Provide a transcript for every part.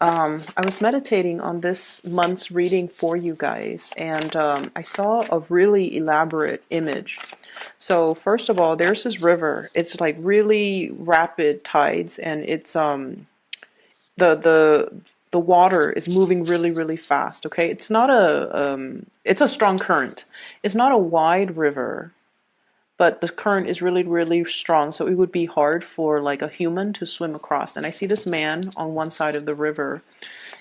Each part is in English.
I was meditating on this month's reading for you guys, and I saw a really elaborate image. So first of all, there's this river. It's like really rapid tides, and it's the the the water is moving really really fast. Okay, it's not it's a strong current. It's not a wide river, but the current is really really strong, so it would be hard for like a human to swim across. And I see this man on one side of the river,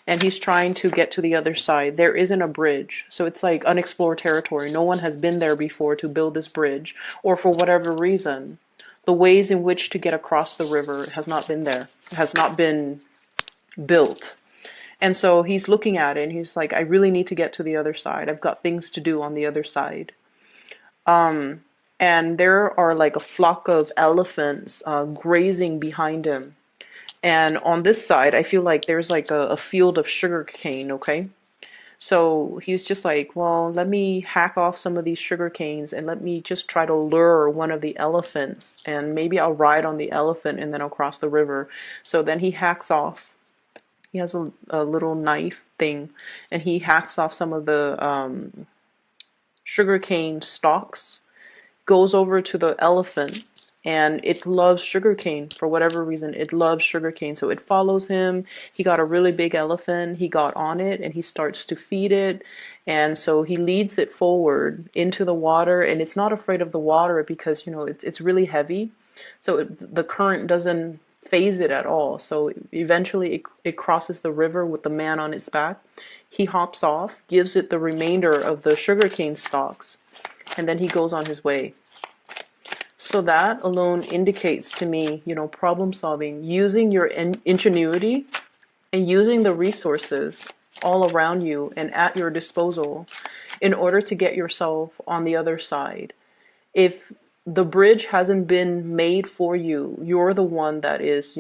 and he's trying to get to the other side. There isn't a bridge, so it's like unexplored territory. No one has been there before to build this bridge, or for whatever reason, the ways in which to get across the river has not been there, has not been built. And so he's looking at it and he's like, I really need to get to the other side. I've got things to do on the other side. And there are like a flock of elephants grazing behind him. And on this side, I feel like there's like a field of sugar cane, okay? So he's just like, well, let me hack off some of these sugar canes and let me just try to lure one of the elephants. And maybe I'll ride on the elephant and then I'll cross the river. So then he hacks off. He has a little knife thing, and he hacks off some of the sugar cane stalks, goes over to the elephant, and it loves sugarcane for whatever reason. It loves sugarcane, so it follows him. He got a really big elephant. He got on it and he starts to feed it, and so he leads it forward into the water. And it's not afraid of the water because it's really heavy, so the current doesn't phase it at all. So eventually it crosses the river with the man on its back. He hops off, gives it the remainder of the sugarcane stalks, and then he goes on his way. So that alone indicates to me, problem solving, using your ingenuity and using the resources all around you and at your disposal in order to get yourself on the other side. If the bridge hasn't been made for you, you're the one that is,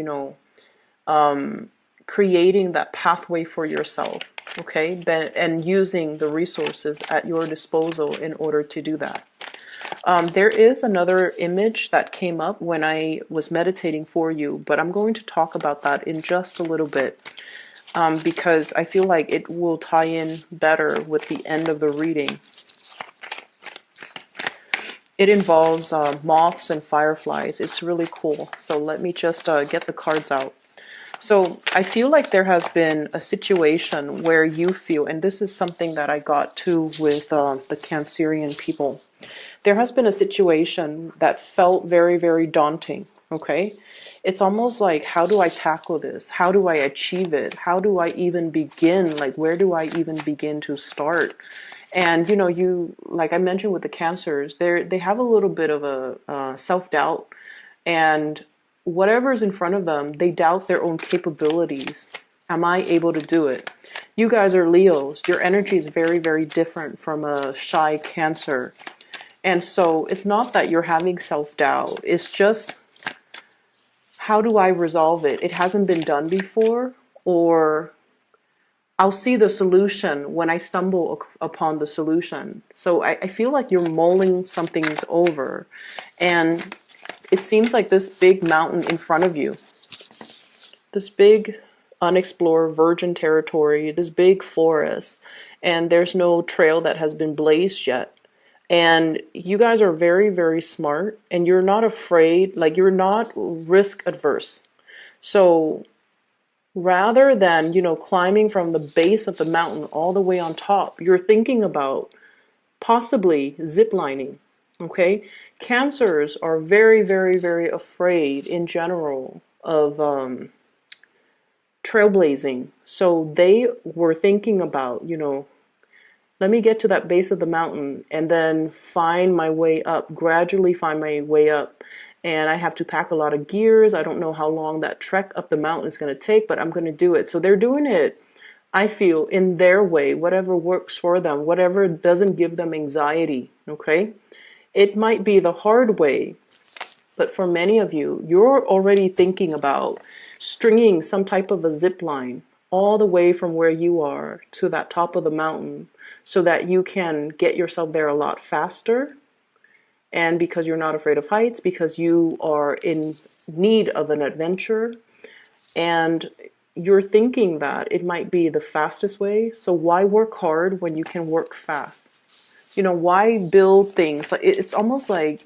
creating that pathway for yourself, okay? And using the resources at your disposal in order to do that. There is another image that came up when I was meditating for you, but I'm going to talk about that in just a little bit, because I feel like it will tie in better with the end of the reading. It involves moths and fireflies. It's really cool. So let me just get the cards out. So I feel like there has been a situation where you feel, and this is something that I got to with the Cancerian people. There has been a situation that felt very, very daunting, okay? It's almost like, how do I tackle this? How do I achieve it? How do I even begin? Like, where do I even begin to start? And, you, like I mentioned with the Cancers, they have a little bit of a self-doubt, and whatever's in front of them, they doubt their own capabilities. Am I able to do it? You guys are Leos. Your energy is very, very different from a shy Cancer. And so it's not that you're having self-doubt. It's just, how do I resolve it? It hasn't been done before, or I'll see the solution when I stumble upon the solution. So I feel like you're mulling some things over. And it seems like this big mountain in front of you, this big unexplored virgin territory, this big forest, and there's no trail that has been blazed yet. And you guys are very, very smart, and you're not afraid, like you're not risk adverse. So rather than, climbing from the base of the mountain all the way on top, you're thinking about possibly ziplining, okay? Cancers are very, very, very afraid in general of trailblazing. So they were thinking about, let me get to that base of the mountain and then find my way up, gradually find my way up. And I have to pack a lot of gears. I don't know how long that trek up the mountain is going to take, but I'm going to do it. So they're doing it, I feel, in their way, whatever works for them, whatever doesn't give them anxiety, okay? It might be the hard way, but for many of you, you're already thinking about stringing some type of a zip line all the way from where you are to that top of the mountain so that you can get yourself there a lot faster. And because you're not afraid of heights, because you are in need of an adventure, and you're thinking that it might be the fastest way. So why work hard when you can work fast? You know, why build things? Like it's almost like,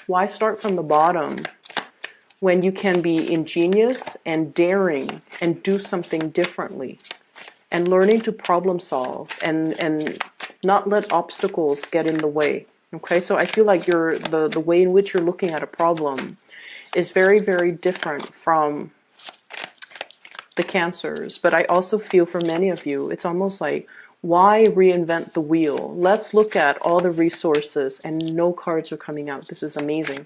why start from the bottom when you can be ingenious and daring and do something differently and learning to problem solve and not let obstacles get in the way. Okay, so I feel like the way in which you're looking at a problem is very, very different from the Cancers. But I also feel for many of you, it's almost like, why reinvent the wheel? Let's look at all the resources, and no cards are coming out. This is amazing.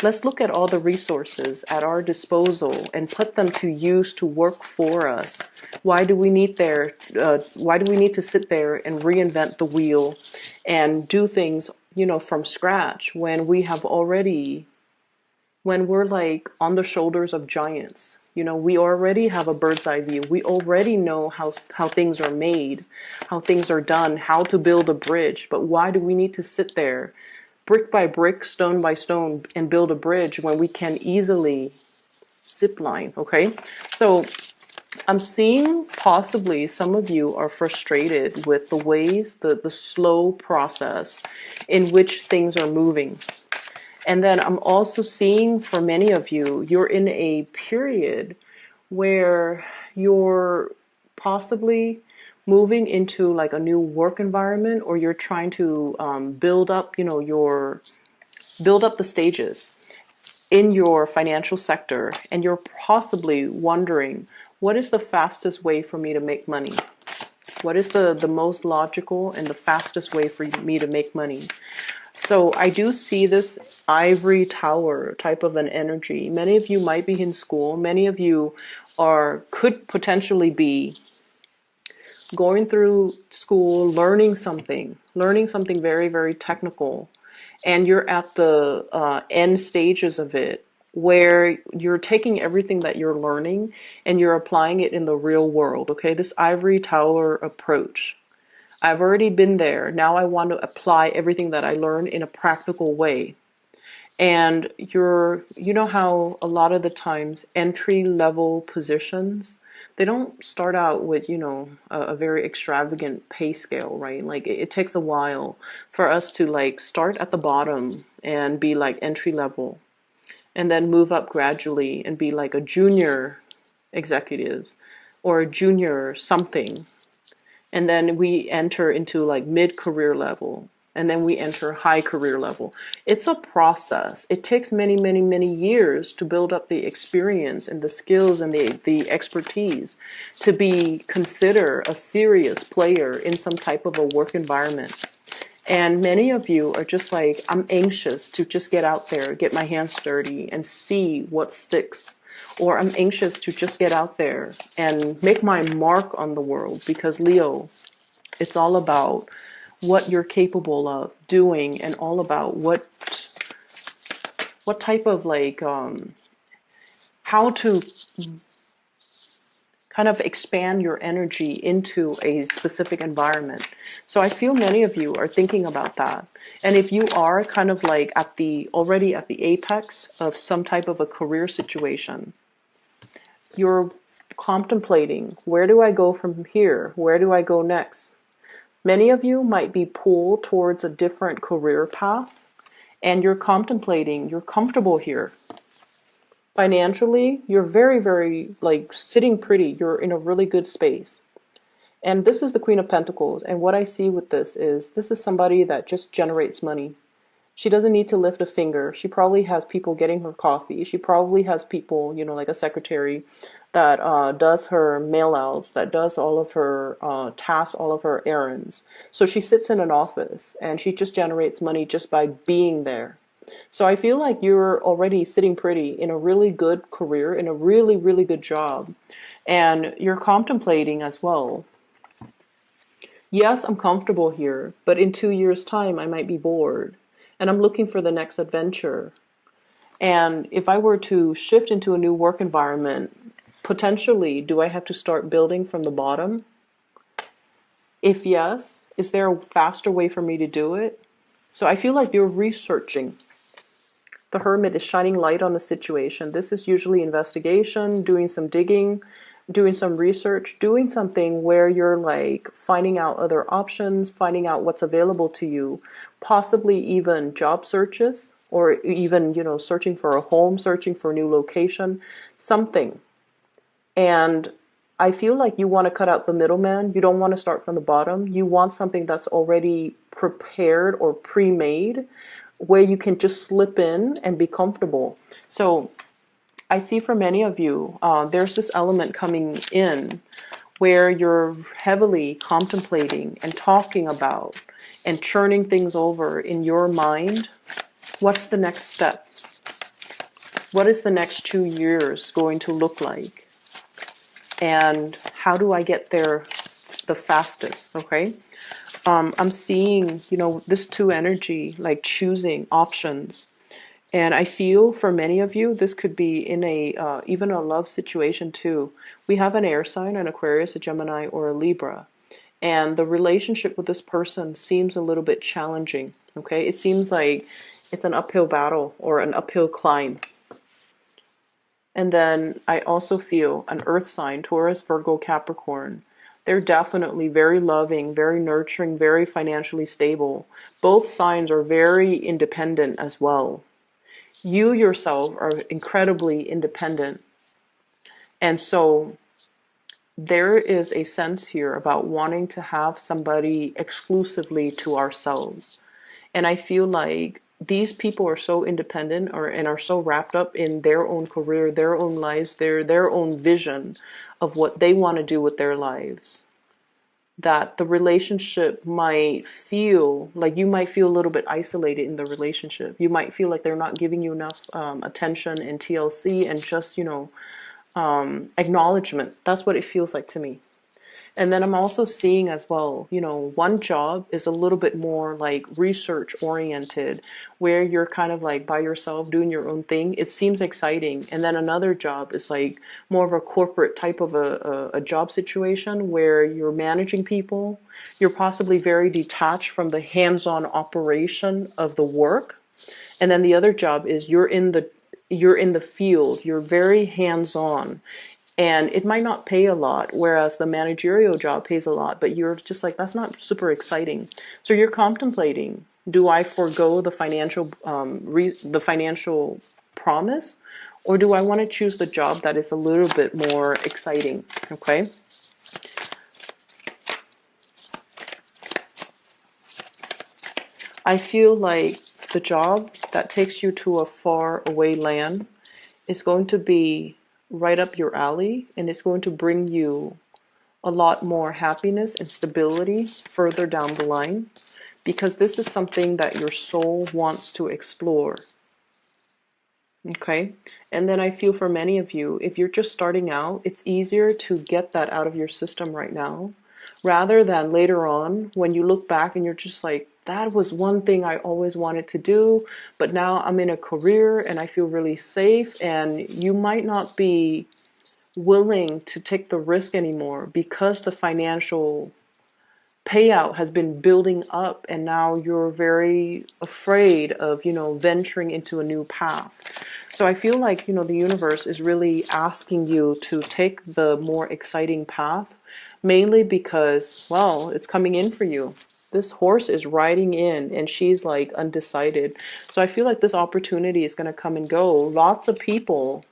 Let's look at all the resources at our disposal and put them to use to work for us. Why do we need why do we need to sit there and reinvent the wheel and do things, you know, from scratch when we have already, when we're like on the shoulders of giants? You know, we already have a bird's eye view. We already know how things are made, how things are done, how to build a bridge. But why do we need to sit there brick by brick, stone by stone, and build a bridge when we can easily zip line? Okay, so I'm seeing possibly some of you are frustrated with the ways, the slow process in which things are moving. And then I'm also seeing for many of you, you're in a period where you're possibly moving into like a new work environment, or you're trying to build up, you know, build up the stages in your financial sector, and you're possibly wondering, what is the fastest way for me to make money? What is the most logical and the fastest way for me to make money? So I do see this ivory tower type of an energy. Many of you might be in school. Many of you could potentially be going through school, learning something very, very technical. And you're at the end stages of it, where you're taking everything that you're learning and you're applying it in the real world. Okay, this ivory tower approach. I've already been there. Now I want to apply everything that I learned in a practical way. And you know how a lot of the times entry level positions, they don't start out with, you know, a very extravagant pay scale, right? Like it takes a while for us to like start at the bottom and be like entry level, and then move up gradually and be like a junior executive or a junior something. And then we enter into like mid-career level, and then we enter high career level. It's a process. It takes many, many, many years to build up the experience and the skills and the expertise to be considered a serious player in some type of a work environment. And many of you are just like, I'm anxious to just get out there, get my hands dirty and see what sticks. Or I'm anxious to just get out there and make my mark on the world, because Leo, it's all about what you're capable of doing, and all about what type of like how to kind of expand your energy into a specific environment. So I feel many of you are thinking about that. And if you are kind of like already at the apex of some type of a career situation, you're contemplating, where do I go from here? Where do I go next? Many of you might be pulled towards a different career path, and you're contemplating, you're comfortable here. Financially, you're very, very like sitting pretty. You're in a really good space. And this is the Queen of Pentacles. And what I see with this is somebody that just generates money. She doesn't need to lift a finger. She probably has people getting her coffee. She probably has people, you know, like a secretary that does her mail outs, that does all of her tasks, all of her errands. So she sits in an office and she just generates money just by being there. So I feel like you're already sitting pretty in a really good career, in a really, really good job. And you're contemplating as well. Yes, I'm comfortable here, but in 2 years' time, I might be bored. And I'm looking for the next adventure. And if I were to shift into a new work environment, potentially, do I have to start building from the bottom? If yes, is there a faster way for me to do it? So I feel like you're researching. The Hermit is shining light on the situation. This is usually investigation, doing some digging, doing some research, doing something where you're like finding out other options, finding out what's available to you, possibly even job searches, or even, searching for a home, searching for a new location, something. And I feel like you want to cut out the middleman. You don't want to start from the bottom. You want something that's already prepared or pre-made where you can just slip in and be comfortable. So I see for many of you, there's this element coming in where you're heavily contemplating and talking about and churning things over in your mind. What's the next step? What is the next 2 years going to look like? And how do I get there the fastest? Okay. I'm seeing, this two energy, like choosing options. And I feel for many of you, this could be in a even a love situation too. We have an air sign, an Aquarius, a Gemini, or a Libra. And the relationship with this person seems a little bit challenging. Okay. It seems like it's an uphill battle or an uphill climb. And then I also feel an earth sign, Taurus, Virgo, Capricorn. They're definitely very loving, very nurturing, very financially stable. Both signs are very independent as well. You yourself are incredibly independent. And so there is a sense here about wanting to have somebody exclusively to ourselves. And I feel like these people are so independent and are so wrapped up in their own career, their own lives, their own vision of what they want to do with their lives, that the relationship might feel like you might feel a little bit isolated in the relationship. You might feel like they're not giving you enough attention and TLC and just, acknowledgement. That's what it feels like to me. And then I'm also seeing as well, one job is a little bit more like research oriented, where you're kind of like by yourself doing your own thing. It seems exciting. And then another job is like more of a corporate type of a job situation where you're managing people. You're possibly very detached from the hands-on operation of the work. And then the other job is you're in the field. You're very hands-on. And it might not pay a lot, whereas the managerial job pays a lot, but you're just like, that's not super exciting. So you're contemplating, do I forego the financial promise, or do I want to choose the job that is a little bit more exciting? Okay. I feel like the job that takes you to a far away land is going to be right up your alley, and it's going to bring you a lot more happiness and stability further down the line, because this is something that your soul wants to explore. Okay. And then I feel for many of you, if you're just starting out, it's easier to get that out of your system right now, rather than later on when you look back and you're just like, that was one thing I always wanted to do, but now I'm in a career and I feel really safe, and you might not be willing to take the risk anymore because the financial payout has been building up, and now you're very afraid of, venturing into a new path. So I feel like, the universe is really asking you to take the more exciting path, mainly because, well, it's coming in for you. This horse is riding in and she's like undecided. So I feel like this opportunity is going to come and go. Lots of people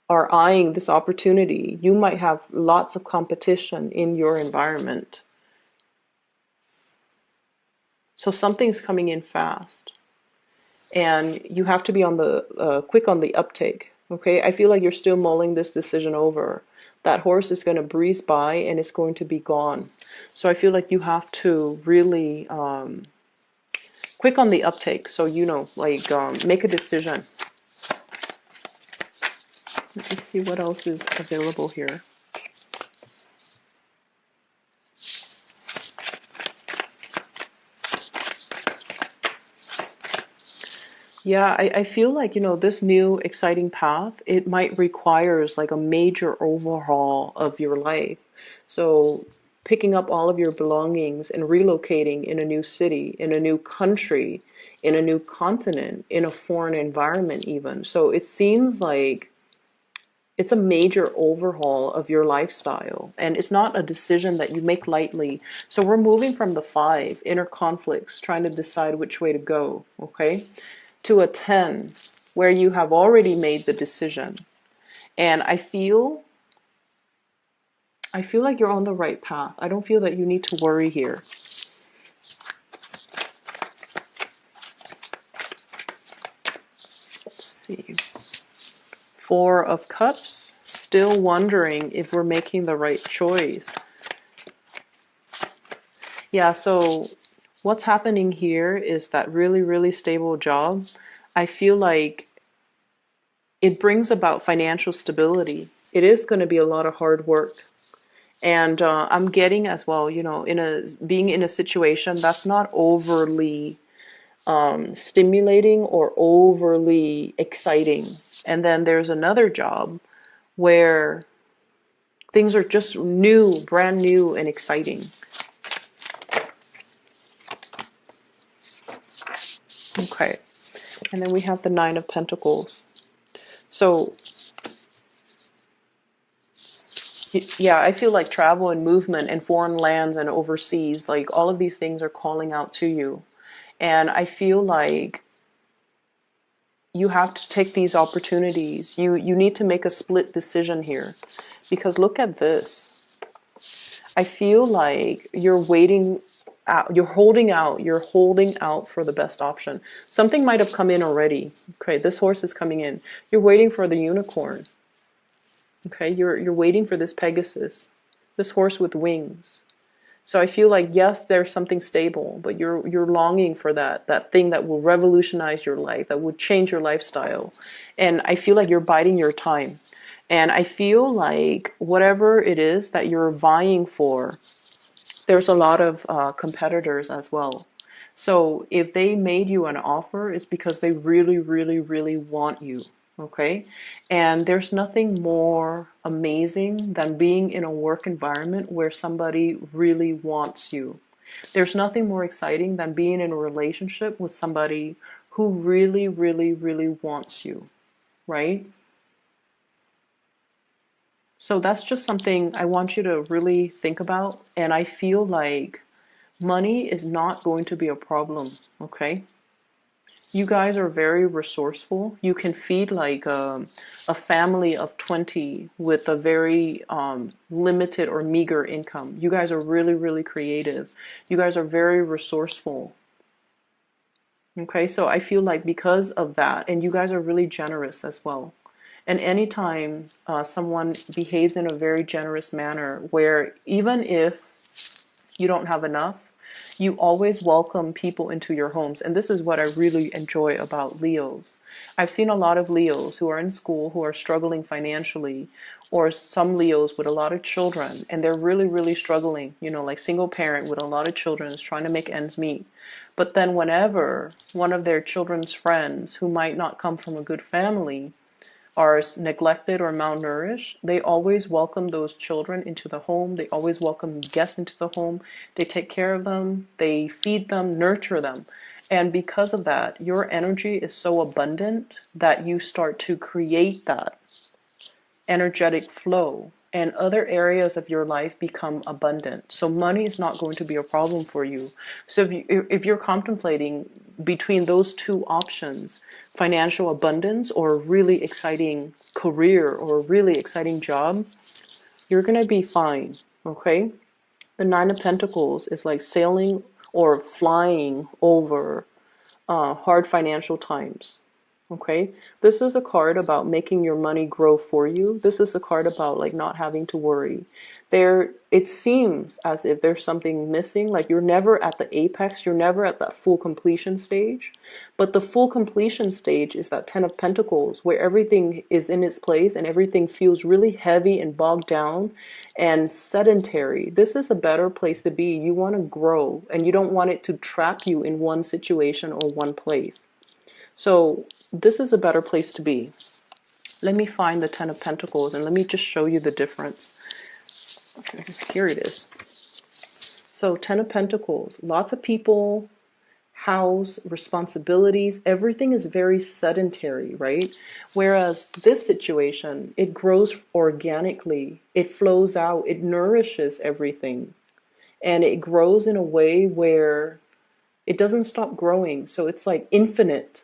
are eyeing this opportunity. You might have lots of competition in your environment. So something's coming in fast, and you have to be on the quick on the uptake. Okay, I feel like you're still mulling this decision over. That horse is going to breeze by and it's going to be gone. So I feel like you have to really quick on the uptake. So make a decision. Let me see what else is available here. Yeah, I feel like, this new exciting path, it might requires like a major overhaul of your life. So picking up all of your belongings and relocating in a new city, in a new country, in a new continent, in a foreign environment even. So it seems like It's a major overhaul of your lifestyle, and it's not a decision that you make lightly. So we're moving from the 5, inner conflicts, trying to decide which way to go, okay, to a 10, where you have already made the decision. And I feel like you're on the right path. I don't feel that you need to worry here. Let's see. 4 of Cups, still wondering if we're making the right choice. Yeah, so what's happening here is that really, really stable job. I feel like it brings about financial stability. It is going to be a lot of hard work. And I'm getting as well, you know, being in a situation that's not overly stimulating or overly exciting. And then there's another job where things are just new, brand new and exciting. Okay. And then we have the 9 of Pentacles. So, yeah, I feel like travel and movement and foreign lands and overseas, like all of these things are calling out to you. And I feel like you have to take these opportunities. You need to make a split decision here. Because look at this. I feel like you're waiting out, you're holding out for the best option. Something might have come in already. Okay, this horse is coming in. You're waiting for the unicorn. Okay, you're waiting for this Pegasus, this horse with wings. So I feel like, yes, there's something stable, but you're longing for that thing that will revolutionize your life, that will change your lifestyle. And I feel like you're biding your time. And I feel like whatever it is that you're vying for, there's a lot of competitors as well. So if they made you an offer, it's because they really, really, really want you. Okay. And there's nothing more amazing than being in a work environment where somebody really wants you. There's nothing more exciting than being in a relationship with somebody who really, really, really wants you. Right? So that's just something I want you to really think about. And I feel like money is not going to be a problem. Okay. You guys are very resourceful. You can feed like a family of 20 with a very limited or meager income. You guys are really, really creative. You guys are very resourceful. Okay, so I feel like because of that, and you guys are really generous as well. And anytime someone behaves in a very generous manner, where even if you don't have enough, you always welcome people into your homes. And this is what I really enjoy about Leos. I've seen a lot of Leos who are in school, who are struggling financially, or some Leos with a lot of children, and they're really, really struggling, you know, like single parent with a lot of children is trying to make ends meet. But then whenever one of their children's friends who might not come from a good family are neglected or malnourished, they always welcome those children into the home. They always welcome guests into the home. They take care of them. They feed them, nurture them. And because of that, your energy is so abundant that you start to create that energetic flow, and other areas of your life become abundant. So money is not going to be a problem for you. So if you're contemplating between those two options, financial abundance or a really exciting career or a really exciting job, you're going to be fine, okay? The 9 of Pentacles is like sailing or flying over hard financial times. Okay, this is a card about making your money grow for you. This is a card about like not having to worry. It seems as if there's something missing, like you're never at the apex, you're never at that full completion stage. But the full completion stage is that 10 of Pentacles, where everything is in its place and everything feels really heavy and bogged down and sedentary. This is a better place to be. You want to grow and you don't want it to trap you in one situation or one place. So this is a better place to be. Let me find the 10 of Pentacles and let me just show you the difference. Okay, here it is. So 10 of Pentacles, lots of people house, responsibilities, everything is very sedentary, right? Whereas this situation, it grows organically, it flows out, it nourishes everything, and it grows in a way where it doesn't stop growing. So it's like infinite.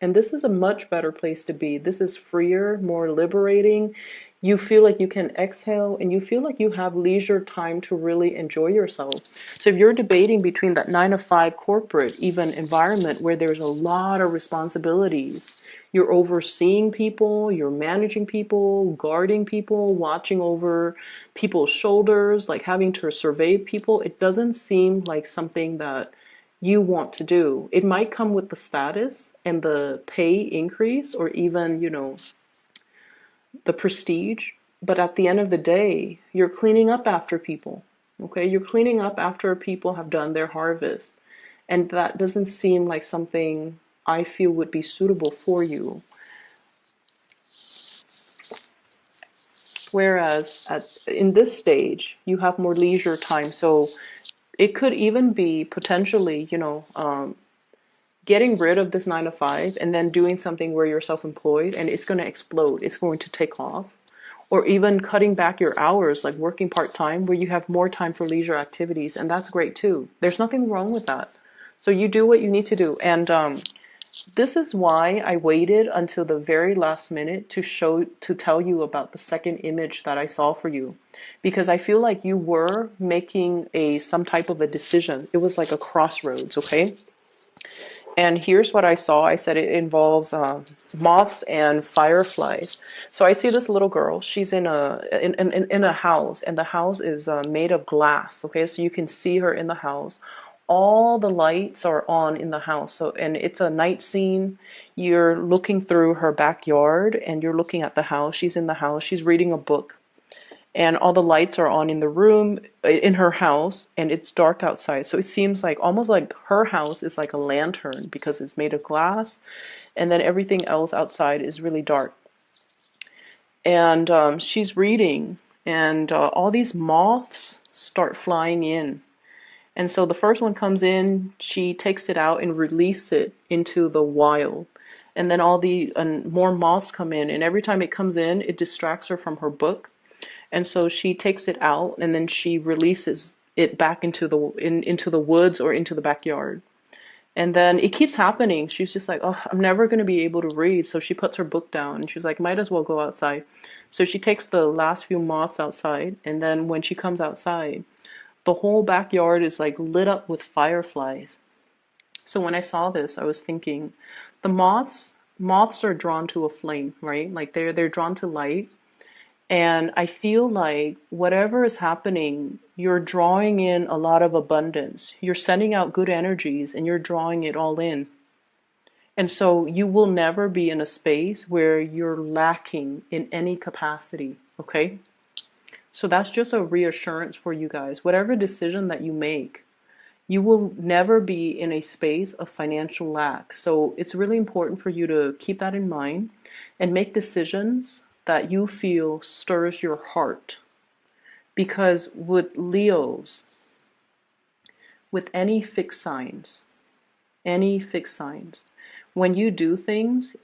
And this is a much better place to be. This is freer, more liberating. You feel like you can exhale and you feel like you have leisure time to really enjoy yourself. So if you're debating between that 9 to 5 corporate even environment where there's a lot of responsibilities, you're overseeing people, you're managing people, guarding people, watching over people's shoulders, like having to survey people, it doesn't seem like something that you want to do. It might come with the status and the pay increase or even, the prestige. But at the end of the day, you're cleaning up after people. Okay? You're cleaning up after people have done their harvest. And that doesn't seem like something I feel would be suitable for you. Whereas in this stage, you have more leisure time. So it could even be potentially, getting rid of this 9 to 5 and then doing something where you're self-employed and it's going to explode. It's going to take off. Or even cutting back your hours, like working part-time where you have more time for leisure activities. And that's great too. There's nothing wrong with that. So you do what you need to do. And this is why I waited until the very last minute to tell you about the second image that I saw for you. Because I feel like you were making some type of a decision. It was like a crossroads, okay? And here's what I saw. I said it involves moths and fireflies. So I see this little girl. She's in a house, and the house is made of glass. Okay, so you can see her in the house. All the lights are on in the house. So, and it's a night scene. You're looking through her backyard, and you're looking at the house. She's in the house. She's reading a book. And all the lights are on in the room, in her house, and it's dark outside. So it seems like almost like her house is like a lantern because it's made of glass, and then everything else outside is really dark. And she's reading, and all these moths start flying in. And so the first one comes in, she takes it out and releases it into the wild. And then all the more moths come in, and every time it comes in, it distracts her from her book. And so she takes it out and then she releases it back into the woods or into the backyard. And then it keeps happening. She's just like, oh, I'm never going to be able to read. So she puts her book down and she's like, might as well go outside. So she takes the last few moths outside. And then when she comes outside, the whole backyard is like lit up with fireflies. So when I saw this, I was thinking, the moths are drawn to a flame, right? Like they're drawn to light. And I feel like whatever is happening, you're drawing in a lot of abundance. You're sending out good energies and you're drawing it all in. And so you will never be in a space where you're lacking in any capacity, okay? So that's just a reassurance for you guys. Whatever decision that you make, you will never be in a space of financial lack. So it's really important for you to keep that in mind and make decisions that you feel stirs your heart. Because with Leos, with any fixed signs, when you do things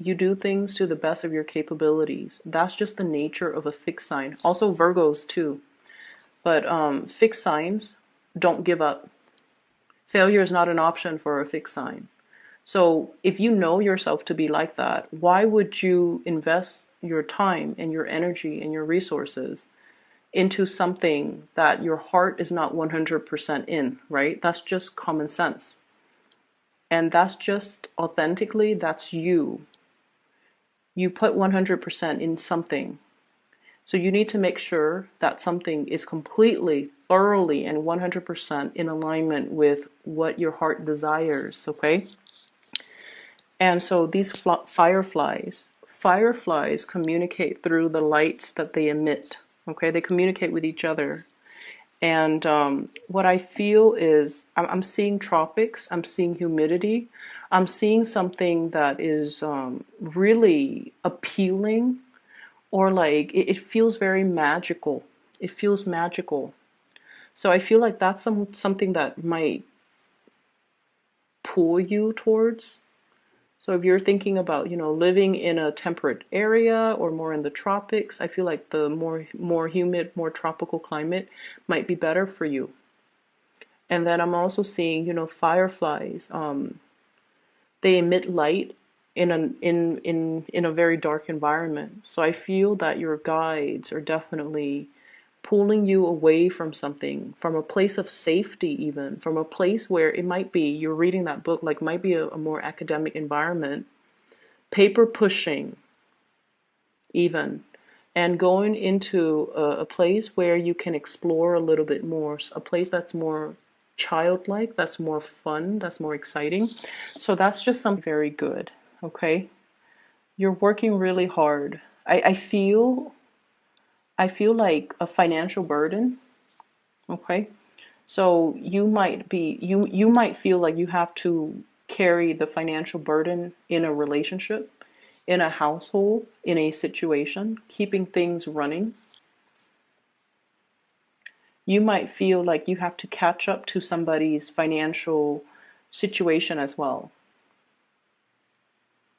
to the best of your capabilities. That's just the nature of a fixed sign. Also Virgos too. But fixed signs don't give up. Failure is not an option for a fixed sign. So if you know yourself to be like that, why would you invest your time and your energy and your resources into something that your heart is not 100% in, right? That's just common sense. And that's just authentically, that's you. You put 100% in something. So you need to make sure that something is completely, thoroughly, and 100% in alignment with what your heart desires, okay? And so these fireflies communicate through the lights that they emit. Okay, they communicate with each other. And what I feel is I'm seeing tropics, I'm seeing humidity, I'm seeing something that is really appealing, or like it feels very magical. It feels magical. So I feel like that's something that might pull you towards. So if you're thinking about, living in a temperate area or more in the tropics, I feel like the more humid, more tropical climate might be better for you. And then I'm also seeing, fireflies. They emit light in a very dark environment. So I feel that your guides are definitely pulling you away from something, from a place of safety, even from a place where it might be you're reading that book, like might be a more academic environment, paper pushing even, and going into a place where you can explore a little bit more, a place that's more childlike, that's more fun, that's more exciting. So that's just something very good. Okay, you're working really hard. I feel like a financial burden. Okay, so you might feel like you have to carry the financial burden in a relationship, in a household, in a situation, keeping things running. You might feel like you have to catch up to somebody's financial situation as well.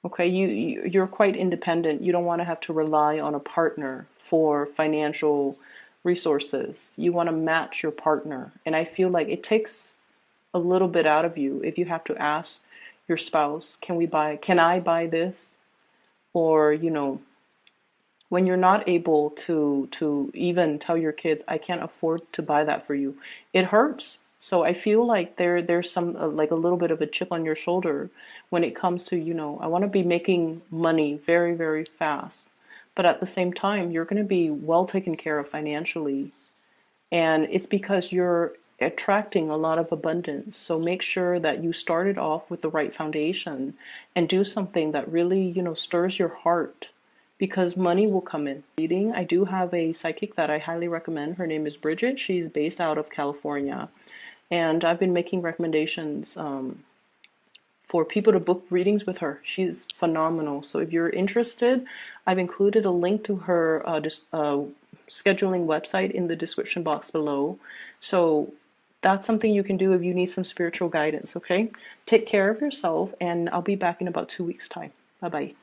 Okay, you're quite independent. You don't want to have to rely on a partner for financial resources. You want to match your partner. And I feel like it takes a little bit out of you if you have to ask your spouse, can I buy this? Or, when you're not able to even tell your kids, I can't afford to buy that for you, it hurts. So I feel like there's some like a little bit of a chip on your shoulder when it comes to, I want to be making money very, very fast. But at the same time, you're going to be well taken care of financially. And it's because you're attracting a lot of abundance. So make sure that you started off with the right foundation and do something that really, stirs your heart, because money will come in. Reading, I do have a psychic that I highly recommend. Her name is Bridget. She's based out of California. And I've been making recommendations for people to book readings with her. She's phenomenal. So if you're interested, I've included a link to her scheduling website in the description box below. So that's something you can do if you need some spiritual guidance, okay? Take care of yourself, and I'll be back in about 2 weeks' time. Bye-bye.